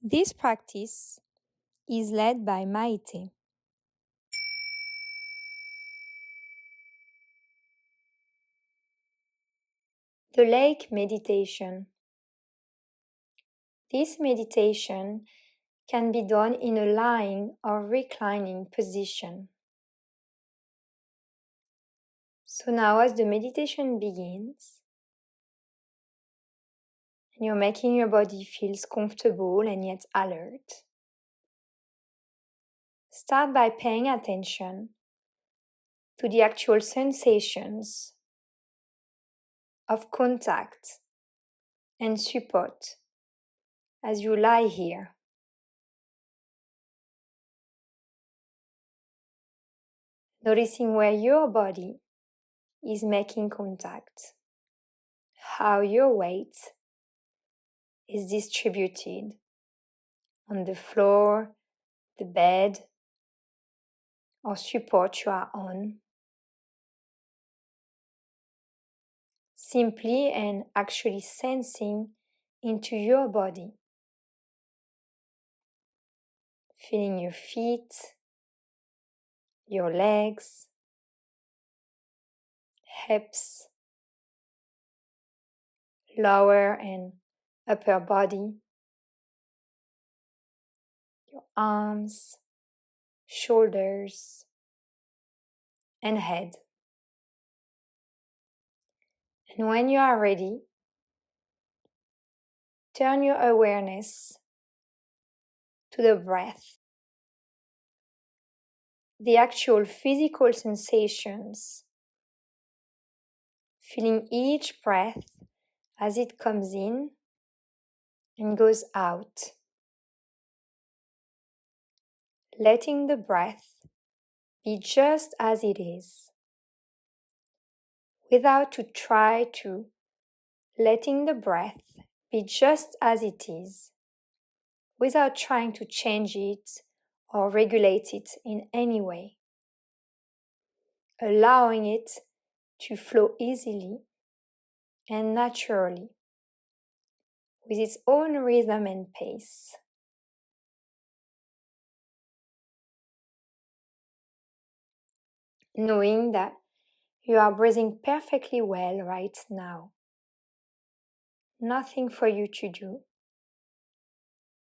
This practice is led by Maïté. The lake meditation. This meditation can be done in a lying or reclining position. So now as the meditation begins, and you're making your body feel comfortable and yet alert, start by paying attention to the actual sensations of contact and support as you lie here. Noticing where your body is making contact, how your weight is distributed on the floor, the bed, or support you are on. Simply and actually sensing into your body. Feeling your feet, your legs, hips, lower and upper body, your arms, shoulders, and head. And when you are ready, turn your awareness to the breath, the actual physical sensations, feeling each breath as it comes in and goes out. Letting the breath be just as it is, without to try to, letting the breath be just as it is, without trying to change it or regulate it in any way, allowing it to flow easily and naturally with its own rhythm and pace. Knowing that you are breathing perfectly well right now. Nothing for you to do.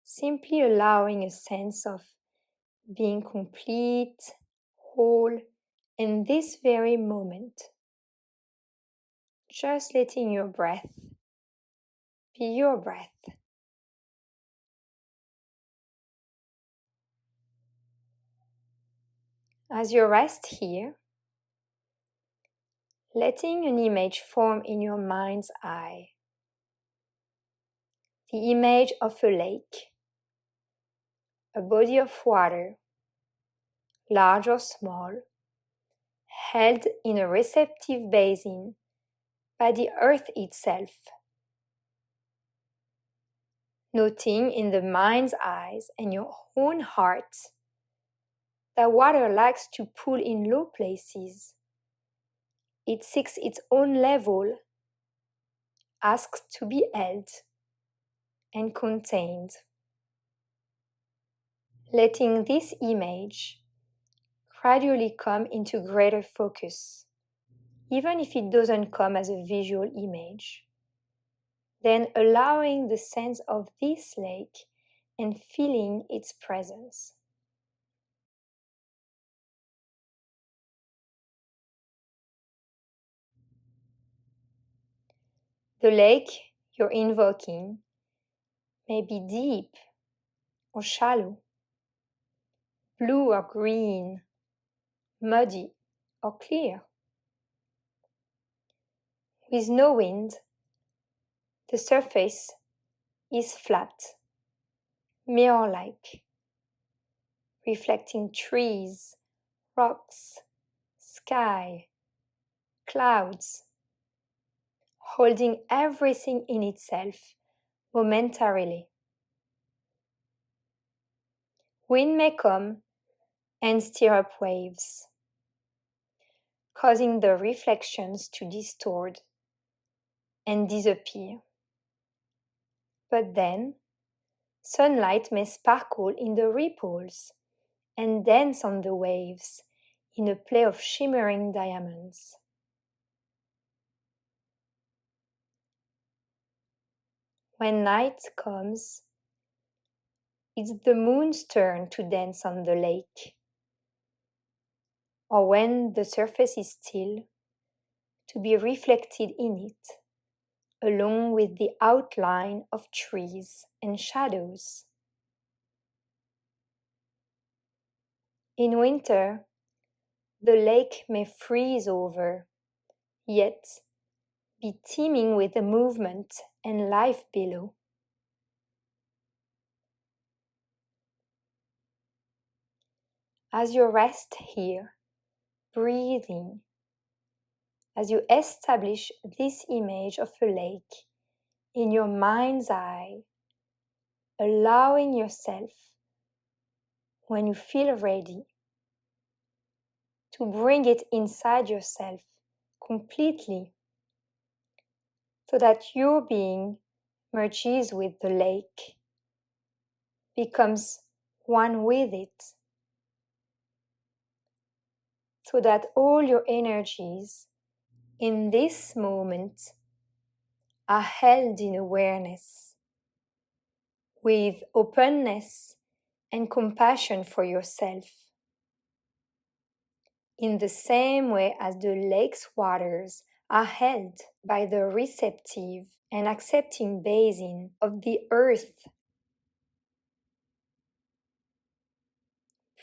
Simply allowing a sense of being complete, whole, in this very moment. Just letting your breath be your breath. As you rest here, letting an image form in your mind's eye. The image of a lake, a body of water, large or small, held in a receptive basin by the earth itself. Noting in the mind's eyes and your own heart that water likes to pull in low places. It seeks its own level, asks to be held and contained. Letting this image gradually come into greater focus, even if it doesn't come as a visual image. Then allowing the sense of this lake and feeling its presence. The lake you're invoking may be deep or shallow, blue or green, muddy or clear. With no wind, the surface is flat, mirror-like, reflecting trees, rocks, sky, clouds, holding everything in itself momentarily. Wind may come and stir up waves, causing the reflections to distort and disappear. But then, Sunlight may sparkle in the ripples and dance on the waves in a play of shimmering diamonds. When night comes, it's the moon's turn to dance on the lake. Or when the surface is still, to be reflected in it, along with the outline of trees and shadows. In winter, the lake may freeze over, yet be teeming with the movement and life below. As you rest here, breathing, as you establish this image of a lake in your mind's eye, allowing yourself, when you feel ready, to bring it inside yourself completely, so that your being merges with the lake, becomes one with it, so that all your energies in this moment are held in awareness, with openness and compassion for yourself, in the same way as the lake's waters are held by the receptive and accepting basin of the earth.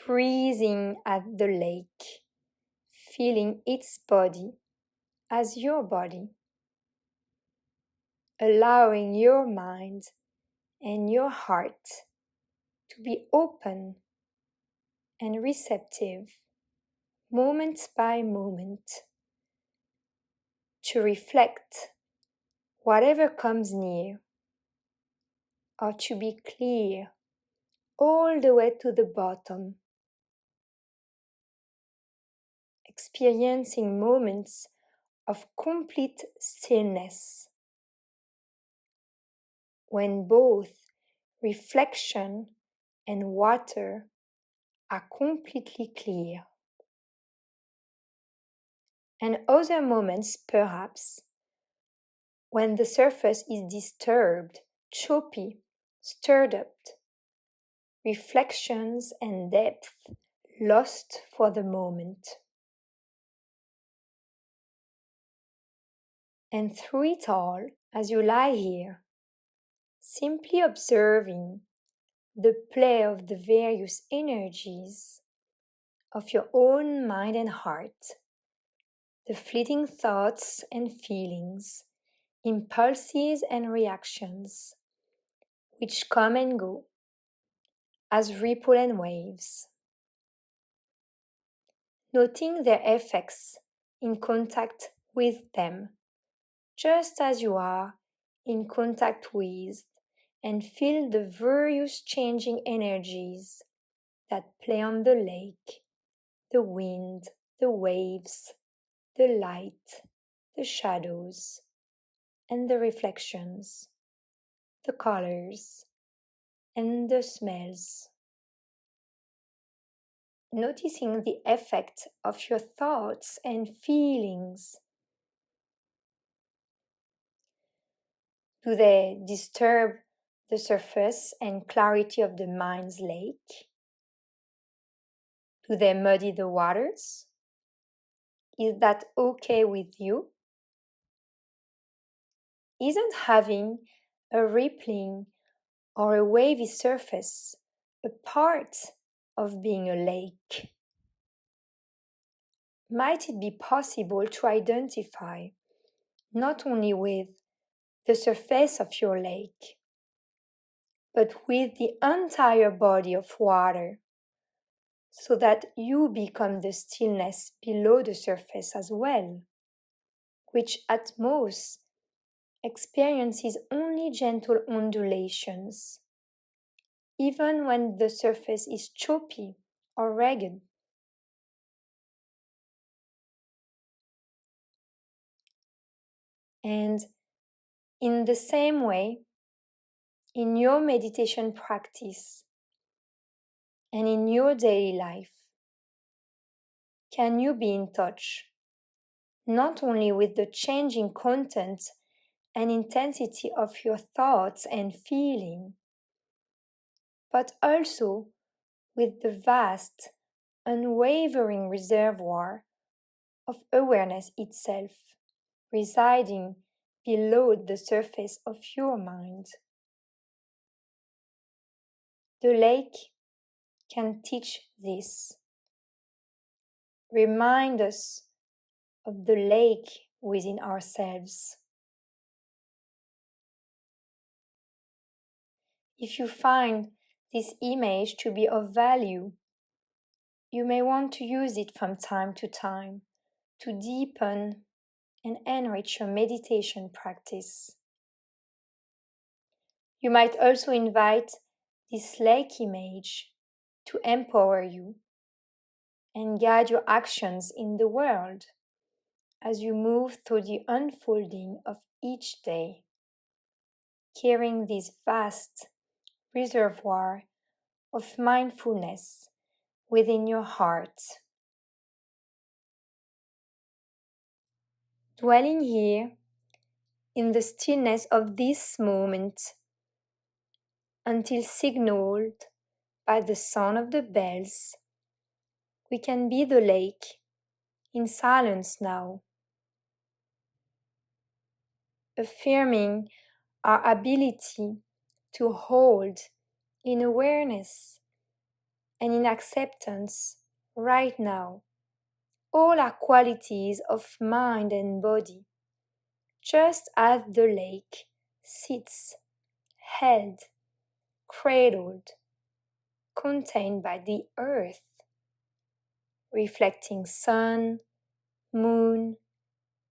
Breathing at the lake, feeling its body as your body, allowing your mind and your heart to be open and receptive, moment by moment, to reflect whatever comes near, or to be clear all the way to the bottom, experiencing moments of complete stillness, when both reflection and water are completely clear. And other moments, perhaps, when the surface is disturbed, choppy, stirred up, reflections and depth lost for the moment. And through it all, as you lie here, simply observing the play of the various energies of your own mind and heart, the fleeting thoughts and feelings, impulses and reactions, which come and go as ripple and waves, noting their effects in contact with them, just as you are in contact with and feel the various changing energies that play on the lake, the wind, the waves, the light, the shadows, and the reflections, the colors, and the smells. Noticing the effect of your thoughts and feelings. Do they disturb the surface and clarity of the mind's lake? Do they muddy the waters? Is that okay with you? Isn't having a rippling or a wavy surface a part of being a lake? Might it be possible to identify not only with the surface of your lake, but with the entire body of water, so that you become the stillness below the surface as well, which at most experiences only gentle undulations, even when the surface is choppy or ragged. And in the same way, in your meditation practice and in your daily life? Can you be in touch not only with the changing content and intensity of your thoughts and feeling, but also with the vast, unwavering reservoir of awareness itself residing below the surface of your mind? The lake can teach this. Remind us of the lake within ourselves. If you find this image to be of value, you may want to use it from time to time to deepen and enrich your meditation practice. You might also invite this lake image to empower you and guide your actions in the world as you move through the unfolding of each day, carrying this vast reservoir of mindfulness within your heart. Dwelling here in the stillness of this moment until signaled by the sound of the bells, we can be the lake in silence now, affirming our ability to hold in awareness and in acceptance right now all our qualities of mind and body, just as the lake sits held, cradled, contained by the earth, reflecting sun, moon,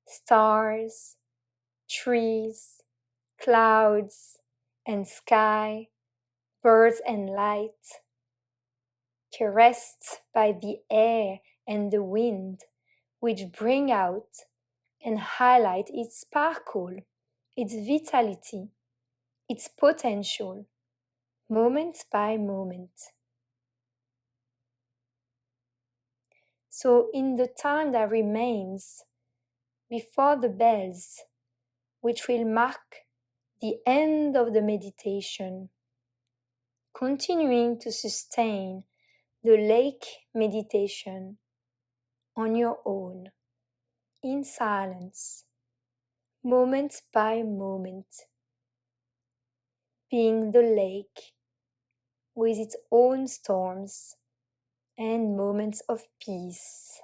stars, trees, clouds, and sky, birds and light, caressed by the air and the wind, which bring out and highlight its sparkle, its vitality, its potential, moment by moment. So, in the time that remains before the bells, which will mark the end of the meditation, continuing to sustain the lake meditation on your own, in silence, moment by moment, being the lake with its own storms and moments of peace.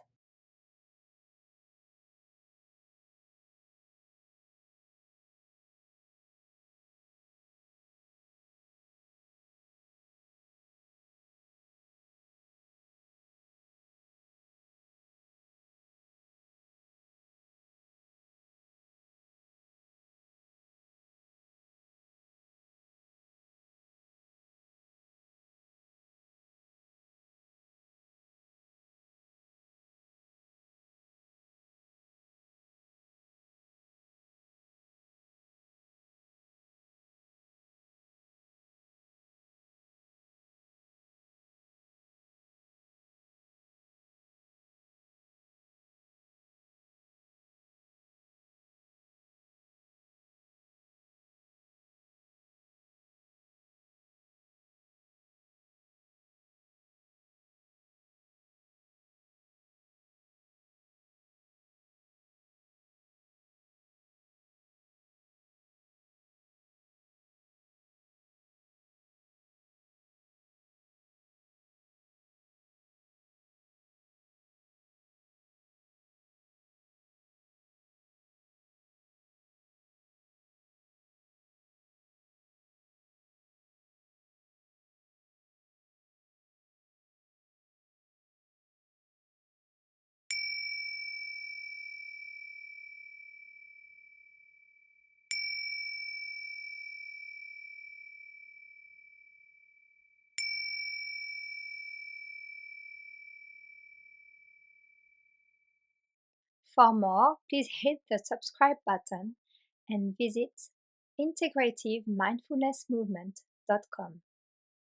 For more, please hit the subscribe button and visit integrativemindfulnessmovement.com.